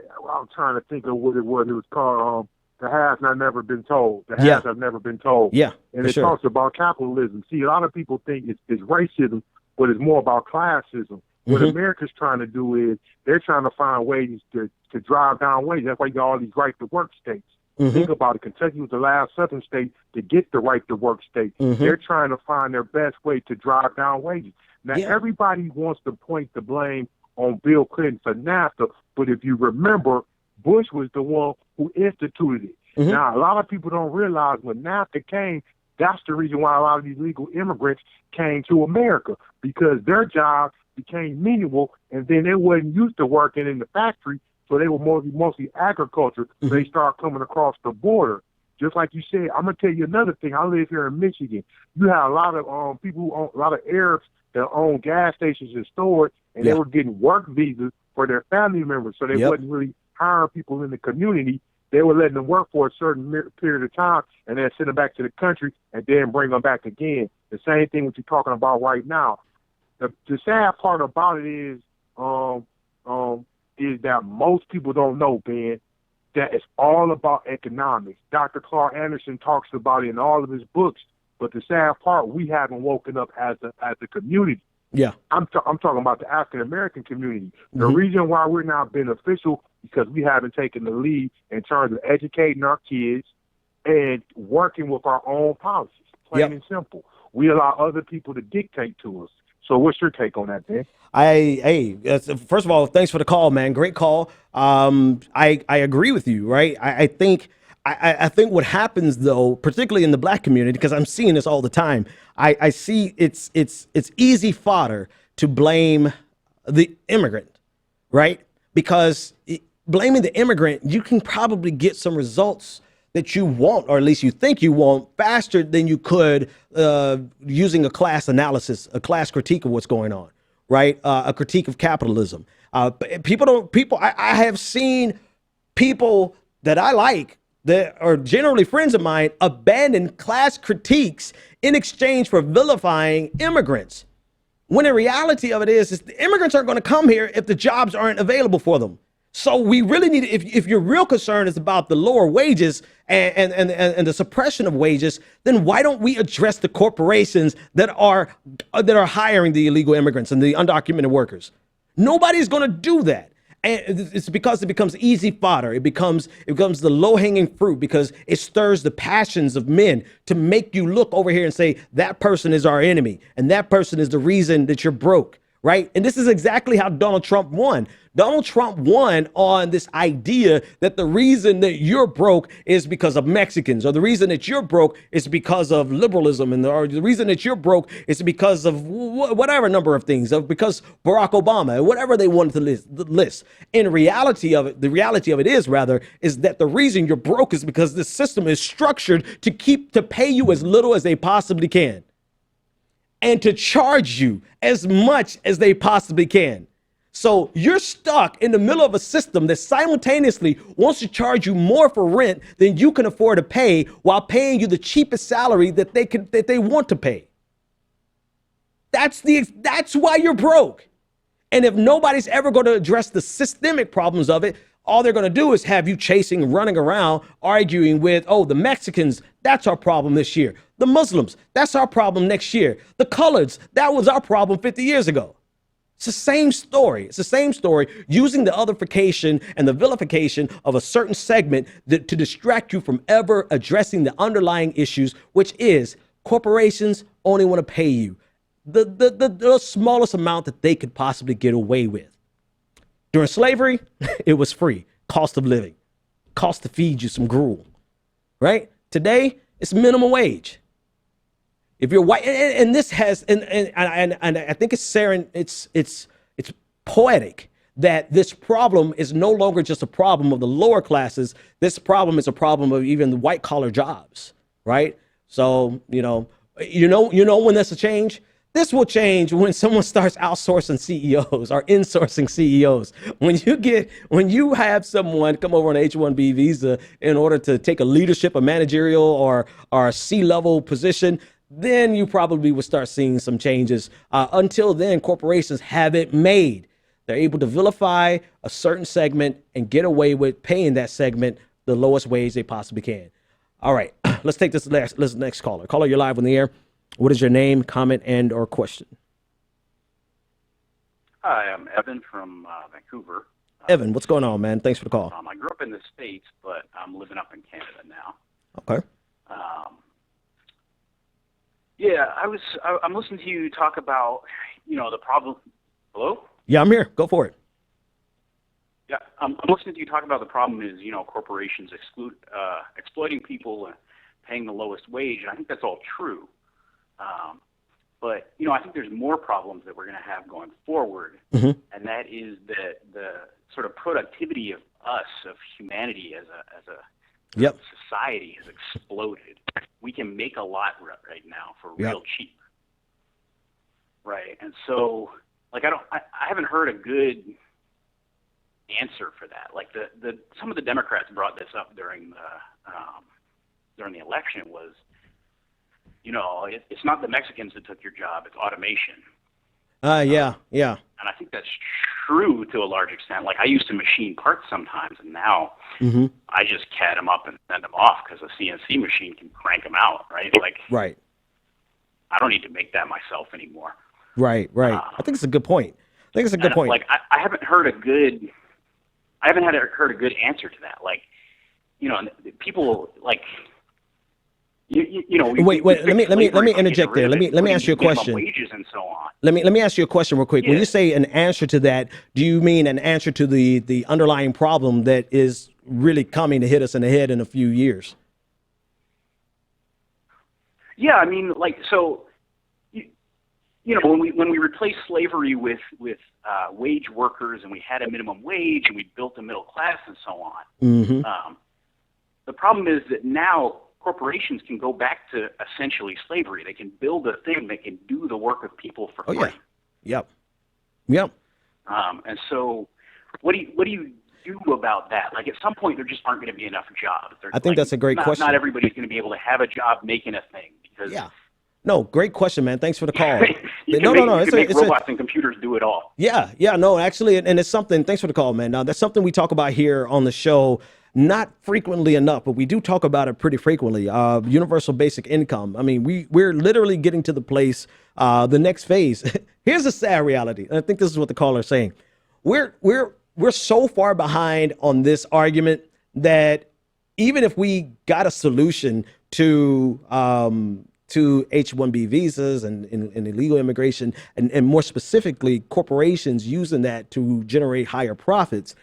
trying to think of what it was. It was called. The halves have never been told. The halves have never been told. Yeah, and it talks about capitalism. See, a lot of people think it's racism, but it's more about classism. What America's trying to do is they're trying to find ways to drive down wages. That's why you got all these right-to-work states. Think about it. Kentucky was the last southern state to get the right-to-work state. They're trying to find their best way to drive down wages. Now, everybody wants to point the blame on Bill Clinton for NAFTA, but if you remember, Bush was the one who instituted it. Now, a lot of people don't realize when NAFTA came, that's the reason why a lot of these legal immigrants came to America, because their job became menial, and then they wasn't used to working in the factory, so they were mostly agriculture. So they started coming across the border. Just like you said, I'm going to tell you another thing. I live here in Michigan. You have a lot of people, a lot of Arabs that own gas stations and stores, and they were getting work visas for their family members, so they wasn't really hiring people in the community. They were letting them work for a certain period of time and then send them back to the country and then bring them back again. The same thing what you're talking about right now. The sad part about it is that most people don't know, Ben, that it's all about economics. Dr. Clark Anderson talks about it in all of his books, but the sad part, we haven't woken up as a community. Yeah, I'm talking about the African American community. The reason why we're not beneficial because we haven't taken the lead in terms of educating our kids and working with our own policies. Plain and simple. We allow other people to dictate to us. So what's your take on that, man? First of all, thanks for the call, man. Great call. I agree with you, right? I think what happens, though, particularly in the black community, because I'm seeing this all the time, I see it's easy fodder to blame the immigrant, right? Because blaming the immigrant, you can probably get some results that you want, or at least you think you want, faster than you could using a class analysis, a class critique of what's going on, right? A critique of capitalism. I have seen people that I like, that are generally friends of mine, abandon class critiques in exchange for vilifying immigrants. When the reality of it is the immigrants aren't going to come here if the jobs aren't available for them. So we really need, if your real concern is about the lower wages and the suppression of wages, then why don't we address the corporations that are hiring the illegal immigrants and the undocumented workers? Nobody's going to do that. And it's because it becomes easy fodder. It becomes the low-hanging fruit because it stirs the passions of men to make you look over here and say, that person is our enemy and that person is the reason that you're broke, right? And this is exactly how Donald Trump won. Donald Trump won on this idea that the reason that you're broke is because of Mexicans, or the reason that you're broke is because of liberalism, or the reason that you're broke is because of whatever number of things, because Barack Obama, whatever they wanted to list. In reality of it, the reality of it is that the reason you're broke is because this system is structured to pay you as little as they possibly can, and to charge you as much as they possibly can. So you're stuck in the middle of a system that simultaneously wants to charge you more for rent than you can afford to pay, while paying you the cheapest salary that they want to pay. That's why you're broke. And if nobody's ever going to address the systemic problems of it, all they're going to do is have you running around, arguing with, oh, the Mexicans, that's our problem this year. The Muslims, that's our problem next year. The coloreds, that was our problem 50 years ago. It's the same story. It's the same story, using the otherification and the vilification of a certain segment to distract you from ever addressing the underlying issues, which is corporations only want to pay you the smallest amount that they could possibly get away with. During slavery, it was free. Cost of living. Cost to feed you some gruel. Right? Today, it's minimum wage. If you're white, and this has, and I think it's poetic that this problem is no longer just a problem of the lower classes. This problem is a problem of even the white collar jobs, right? So you know when this will change. This will change when someone starts outsourcing CEOs or insourcing CEOs. When you have someone come over on an H1-B visa in order to take a leadership, a managerial, or a C-level position, then you probably will start seeing some changes. Until then, corporations have it made. They're able to vilify a certain segment and get away with paying that segment the lowest wage they possibly can. All right, let's take this next caller. Caller, you're live on the air. What is your name, comment, and or question? Hi, I'm Evan from Vancouver. Evan, what's going on, man? Thanks for the call. I grew up in the States, but I'm living up in Canada now. Okay. I'm listening to you talk about, the problem. Hello? Yeah, I'm here. Go for it. Yeah, I'm listening to you talk about the problem is, corporations exploiting people and paying the lowest wage, and I think that's all true. But I think there's more problems that we're going to have going forward, and that is that the sort of productivity of us, of humanity as a society, has exploded. We can make a lot right now for real cheap, right? And so, I haven't heard a good answer for that. Like some of the Democrats brought this up during the election was, it's not the Mexicans that took your job, it's automation. Yeah. And I think that's true to a large extent. Like, I used to machine parts sometimes, and now I just CAD them up and send them off because a CNC machine can crank them out, right? Right. I don't need to make that myself anymore. Right. I think it's a good point. I haven't heard a good answer to that. People Wait. Let me interject there. Let me ask you a question. Wages and so on. Let me ask you a question real quick. Yeah. When you say an answer to that, do you mean an answer to the underlying problem that is really coming to hit us in the head in a few years? Yeah, I mean, when we replaced slavery with wage workers, and we had a minimum wage, and we built a middle class and so on. The problem is that now corporations can go back to essentially slavery. They can build a thing that can do the work of people for free. Yep. And so, what do you do about that? Like, at some point, there just aren't going to be enough jobs. I think that's a great question. Not everybody's going to be able to have a job making a thing because. No, great question, man. Thanks for the call. You can make robots and computers do it all. No, actually, and it's something. Thanks for the call, man. Now, that's something we talk about here on the show. Not frequently enough, but we do talk about it pretty frequently. Universal basic income. I mean, we're literally getting to the place, the next phase. Here's a sad reality. And I think this is what the caller is saying. We're so far behind on this argument that even if we got a solution to to H1-B visas and illegal immigration, and more specifically, corporations using that to generate higher profits,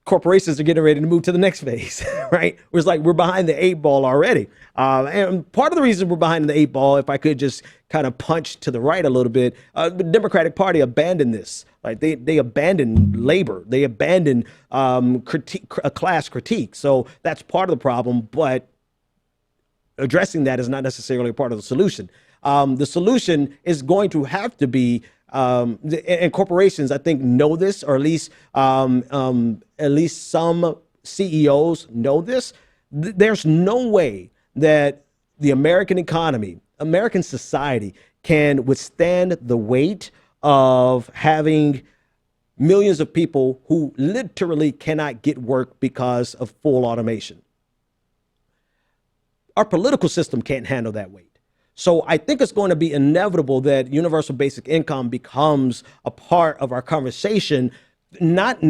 corporations are getting ready to move to the next phase, right? It's like we're behind the 8 ball already. And part of the reason we're behind the 8 ball, if I could just kind of punch to the right a little bit, the Democratic Party abandoned this. Like they abandoned labor. They abandoned class critique. So that's part of the problem, but addressing that is not necessarily a part of the solution. The solution is going to have to be, and corporations, I think, know this, or at least some CEOs know this. There's no way that the American economy, American society, can withstand the weight of having millions of people who literally cannot get work because of full automation. Our political system can't handle that weight. So I think it's going to be inevitable that universal basic income becomes a part of our conversation, not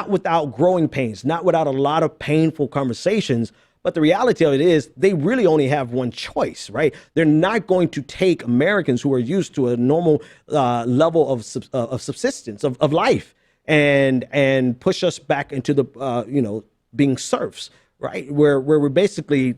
without growing pains, not without a lot of painful conversations. But the reality of it is they really only have one choice, right? They're not going to take Americans who are used to a normal level of subsistence, of life, and push us back into the, being serfs, right? Where we're basically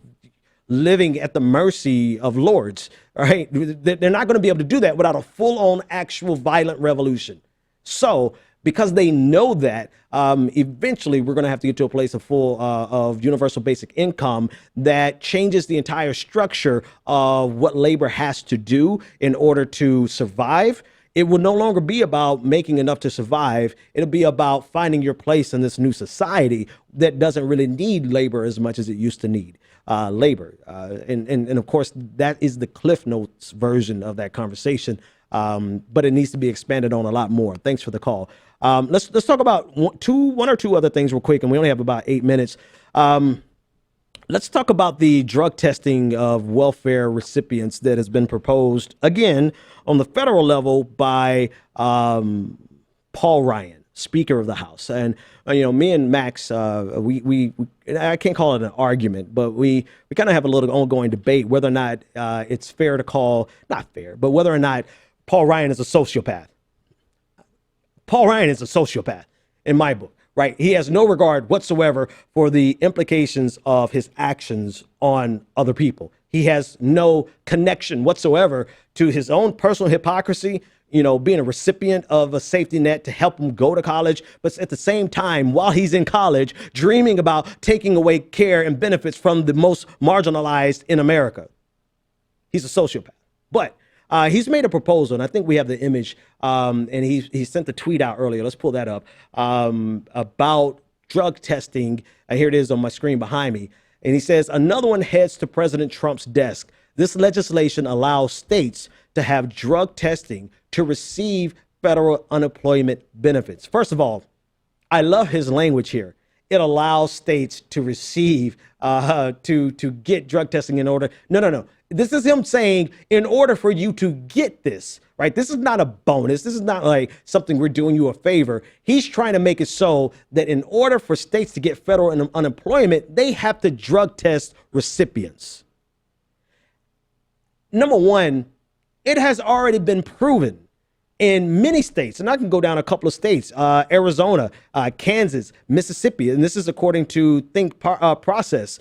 living at the mercy of lords, right? They're not going to be able to do that without a full-on actual violent revolution. So because they know that, eventually we're going to have to get to a place of universal basic income that changes the entire structure of what labor has to do in order to survive. It will no longer be about making enough to survive. It'll be about finding your place in this new society that doesn't really need labor as much as it used to need labor. And of course, that is the Cliff Notes version of that conversation. But it needs to be expanded on a lot more. Thanks for the call. Let's talk about one or two other things real quick, and we only have about 8 minutes. Let's talk about the drug testing of welfare recipients that has been proposed again on the federal level by Paul Ryan, Speaker of the House. And me and Max, we I can't call it an argument, but we kind of have a little ongoing debate whether or not it's fair to call, not fair, but whether or not Paul Ryan is a sociopath. Paul Ryan is a sociopath in my book, right? He has no regard whatsoever for the implications of his actions on other people. He has no connection whatsoever to his own personal hypocrisy, being a recipient of a safety net to help him go to college, but at the same time, while he's in college, dreaming about taking away care and benefits from the most marginalized in America. He's a sociopath. But he's made a proposal, and I think we have the image, and he sent the tweet out earlier. Let's pull that up, about drug testing. Here it is on my screen behind me. And he says, another one heads to President Trump's desk. This legislation allows states to have drug testing to receive federal unemployment benefits. First of all, I love his language here. It allows states to receive, to get drug testing in order. No. This is him saying, in order for you to get this, right? This is not a bonus. This is not like something we're doing you a favor. He's trying to make it so that in order for states to get federal unemployment, they have to drug test recipients. Number one, it has already been proven in many states, and I can go down a couple of states, Arizona, Kansas, Mississippi, and this is according to Think Progress.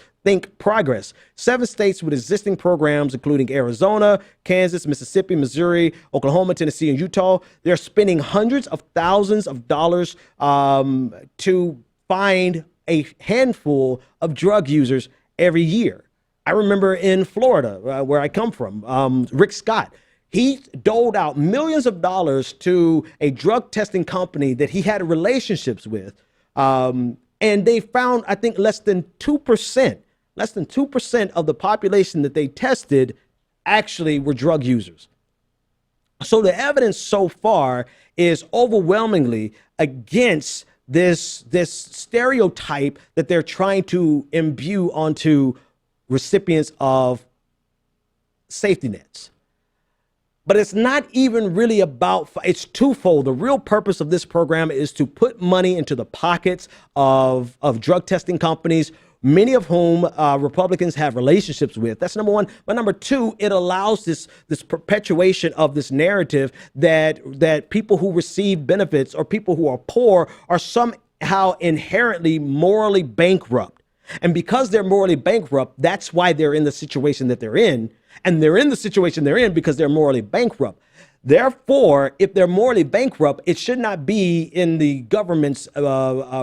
7 states with existing programs, including Arizona, Kansas, Mississippi, Missouri, Oklahoma, Tennessee, and Utah. They're spending hundreds of thousands of dollars to find a handful of drug users every year. I remember in Florida, where I come from, Rick Scott. He doled out millions of dollars to a drug testing company that he had relationships with. And they found, I think, less than 2% of the population that they tested actually were drug users. So the evidence so far is overwhelmingly against this stereotype that they're trying to imbue onto recipients of safety nets. But it's not even really about, it's twofold. The real purpose of this program is to put money into the pockets of drug testing companies many of whom Republicans have relationships with. That's number one. But number two, it allows this perpetuation of this narrative that people who receive benefits or people who are poor are somehow inherently morally bankrupt. And because they're morally bankrupt, that's why they're in the situation that they're in. And they're in the situation they're in because they're morally bankrupt. Therefore, if they're morally bankrupt, it should not be in the government's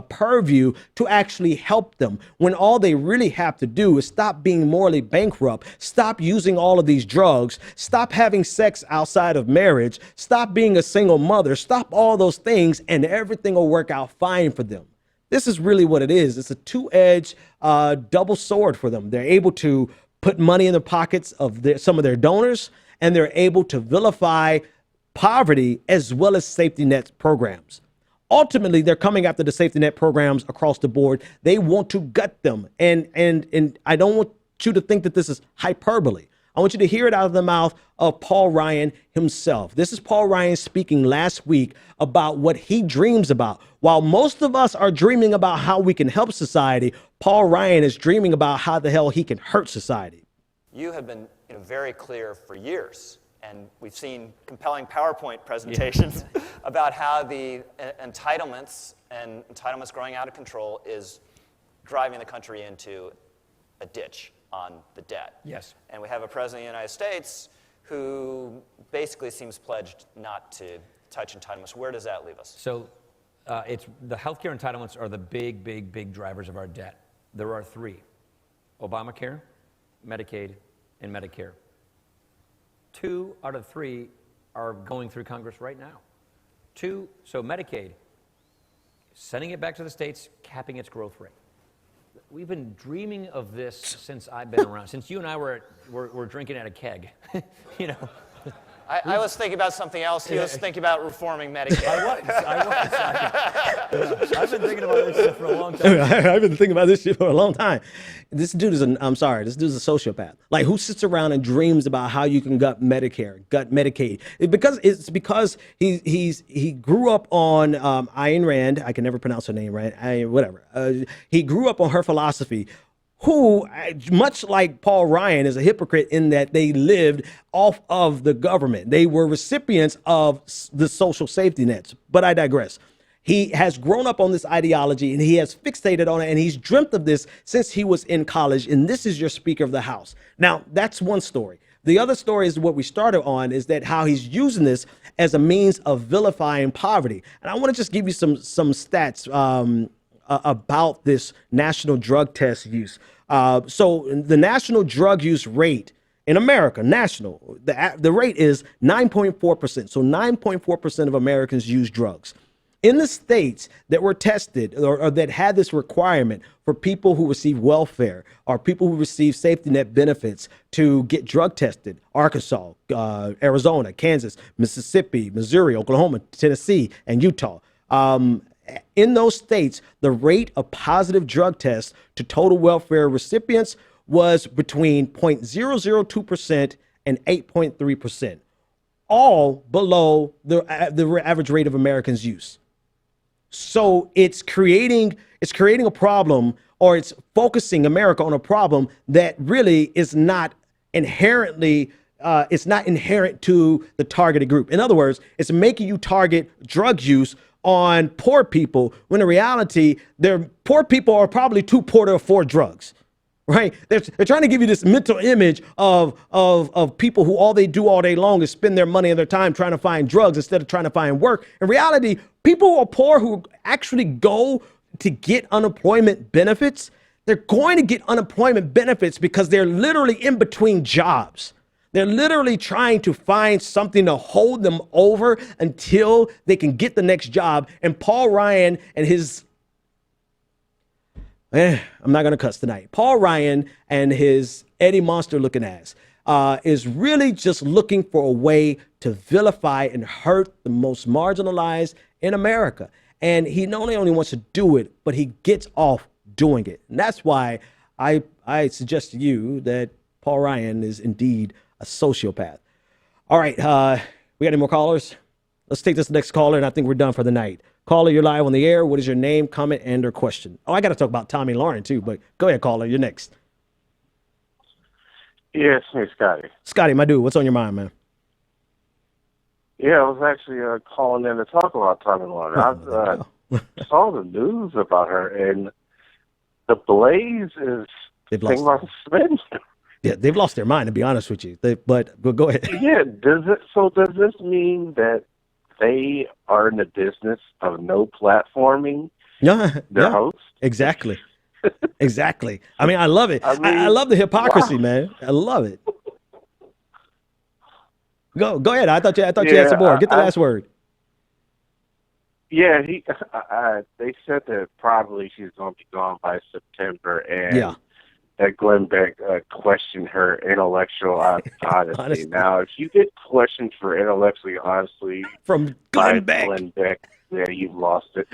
purview to actually help them, when all they really have to do is stop being morally bankrupt, stop using all of these drugs, stop having sex outside of marriage, stop being a single mother, stop all those things, and everything will work out fine for them. This is really what it is. It's a two-edged double sword for them. They're able to put money in the pockets of some of their donors, and they're able to vilify poverty as well as safety net programs. Ultimately, they're coming after the safety net programs across the board. They want to gut them. And I don't want you to think that this is hyperbole. I want you to hear it out of the mouth of Paul Ryan himself. This is Paul Ryan speaking last week about what he dreams about. While most of us are dreaming about how we can help society, Paul Ryan is dreaming about how the hell he can hurt society. You have been very clear for years, and we've seen compelling PowerPoint presentations about how the entitlements growing out of control is driving the country into a ditch on the debt. Yes. And we have a president of the United States who basically seems pledged not to touch entitlements. Where does that leave us? So it's the healthcare entitlements are the big drivers of our debt. There are three: Obamacare, Medicaid, and Medicare. 2 out of 3 are going through Congress right now. So Medicaid, sending it back to the states, capping its growth rate. We've been dreaming of this since I've been around, since you and I were drinking at a keg. I was thinking about something else. He was thinking about reforming Medicaid. I was. I've been thinking about this shit for a long time. I've been thinking about this shit for a long time. This dude's a sociopath. Like, who sits around and dreams about how you can gut Medicare, gut Medicaid? It's because he grew up on Ayn Rand. I can never pronounce her name right. Whatever. He grew up on her philosophy, who, much like Paul Ryan, is a hypocrite in that they lived off of the government. They were recipients of the social safety nets. But I digress. He has grown up on this ideology, and he has fixated on it, and he's dreamt of this since he was in college. And this is your Speaker of the House. Now, that's one story. The other story is what we started on, is that how he's using this as a means of vilifying poverty. And I want to just give you some stats about this national drug test use. So the national drug use rate in America, the rate is 9.4%. So 9.4% of Americans use drugs. In the states that were tested or that had this requirement for people who receive welfare or people who receive safety net benefits to get drug tested: Arkansas, Arizona, Kansas, Mississippi, Missouri, Oklahoma, Tennessee, and Utah. In those states, the rate of positive drug tests to total welfare recipients was between 0.002% and 8.3%, all below the average rate of Americans' use. So it's creating a problem, or it's focusing America on a problem that really is not inherently inherent to the targeted group. In other words, it's making you target drug use on poor people, when in reality, poor people are probably too poor to afford drugs, right? They're trying to give you this mental image of people who all they do all day long is spend their money and their time trying to find drugs instead of trying to find work. In reality, people who are poor, who actually go to get unemployment benefits, they're going to get unemployment benefits because they're literally in between jobs. They're literally trying to find something to hold them over until they can get the next job. And Paul Ryan and his, I'm not going to cuss tonight. Paul Ryan and his Eddie Monster looking ass is really just looking for a way to vilify and hurt the most marginalized in America. And he not only wants to do it, but he gets off doing it. And that's why I suggest to you that Paul Ryan is indeed a sociopath. All right, we got any more callers? Let's take this next caller, and I think we're done for the night. Caller, you're live on the air. What is your name, comment, and or question? Oh, I got to talk about Tomi Lahren too, but go ahead, caller. You're next. Yes, hey, Scotty. Scotty, my dude, what's on your mind, man? Yeah, I was actually calling in to talk about Tomi Lahren. I saw the news about her, and the Blaze is thinking about suspending. Yeah, they've lost their mind, to be honest with you. But go ahead. Yeah, does this mean that they are in the business of no platforming their hosts? Exactly. Exactly. I mean, I love it. I love the hypocrisy, man. I love it. Go ahead. I thought you had some more. Get the last word. Yeah, they said that probably she's going to be gone by September, and that Glenn Beck questioned her intellectual honesty. Now, if you get questioned for intellectually honesty from Glenn Beck, yeah, you've lost it.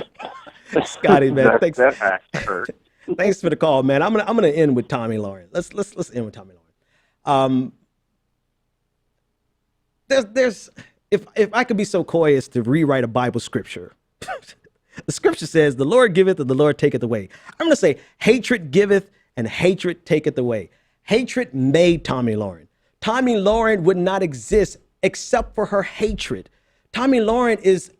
Scotty, man, thanks. That has to hurt. Thanks for the call, man. I'm gonna end with Tomi Lahren. Let's end with Tomi Lahren. There's if I could be so coy as to rewrite a Bible scripture. The scripture says, "The Lord giveth and the Lord taketh away." I'm gonna say, "Hatred giveth and hatred taketh away." Hatred made Tomi Lahren. Tomi Lahren would not exist except for her hatred. Tomi Lahren is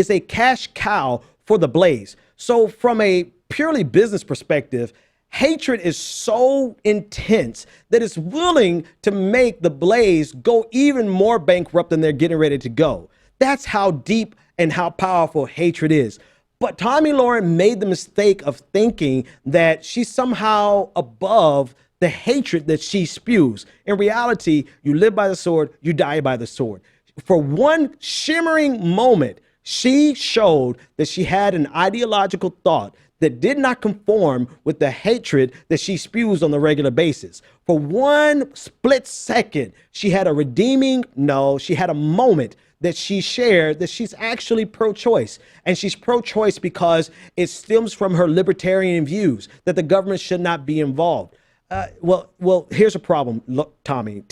a cash cow for the Blaze. So from a purely business perspective, hatred is so intense that it's willing to make the Blaze go even more bankrupt than they're getting ready to go. That's how deep and how powerful hatred is. But Tomi Lahren made the mistake of thinking that she's somehow above the hatred that she spews. In reality, you live by the sword, you die by the sword. For one shimmering moment, she showed that she had an ideological thought that did not conform with the hatred that she spews on the regular basis. For one split second, she had a she had a moment that she shared that she's actually pro-choice. And she's pro-choice because it stems from her libertarian views that the government should not be involved. Well, here's a problem, Tammy.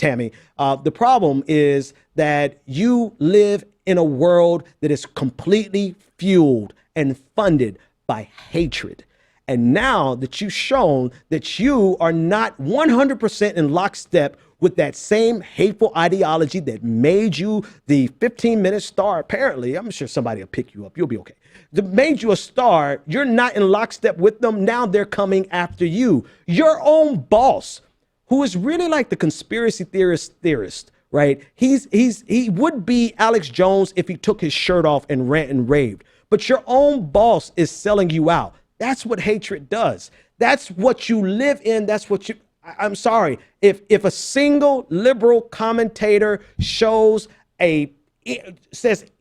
The problem is that you live in a world that is completely fueled and funded by hatred. And now that you've shown that you are not 100% in lockstep with that same hateful ideology that made you the 15-minute star, apparently, I'm sure somebody will pick you up. You'll be okay. That made you a star. You're not in lockstep with them. Now they're coming after you. Your own boss, who is really like the conspiracy theorist, right? He would be Alex Jones if he took his shirt off and rant and raved. But your own boss is selling you out. That's what hatred does. That's what you live in. That's what you... I'm sorry. If a single liberal commentator says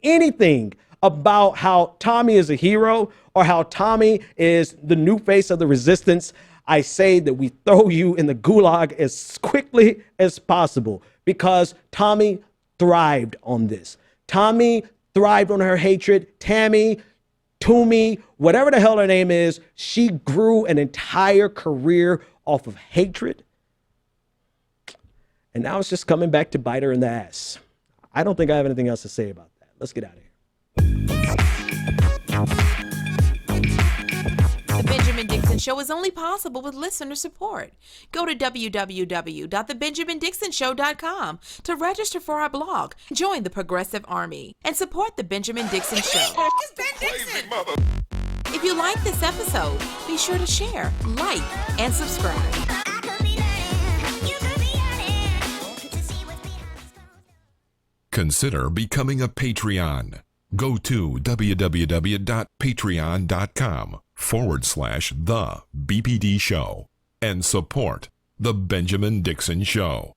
anything about how Tommy is a hero or how Tommy is the new face of the resistance, I say that we throw you in the gulag as quickly as possible, because Tommy thrived on this. Tommy thrived on her hatred. Tammy, Toomey, whatever the hell her name is, she grew an entire career off of hatred. And now it's just coming back to bite her in the ass. I don't think I have anything else to say about that. Let's get out of here. The Benjamin Dixon Show is only possible with listener support. Go to www.thebenjamindixonshow.com to register for our blog, join the Progressive Army, and support The Benjamin Dixon Show. It's Ben Dixon! If you like this episode, be sure to share, like, and subscribe. Consider becoming a Patreon. Go to www.patreon.com/The BPD Show and support The Benjamin Dixon Show.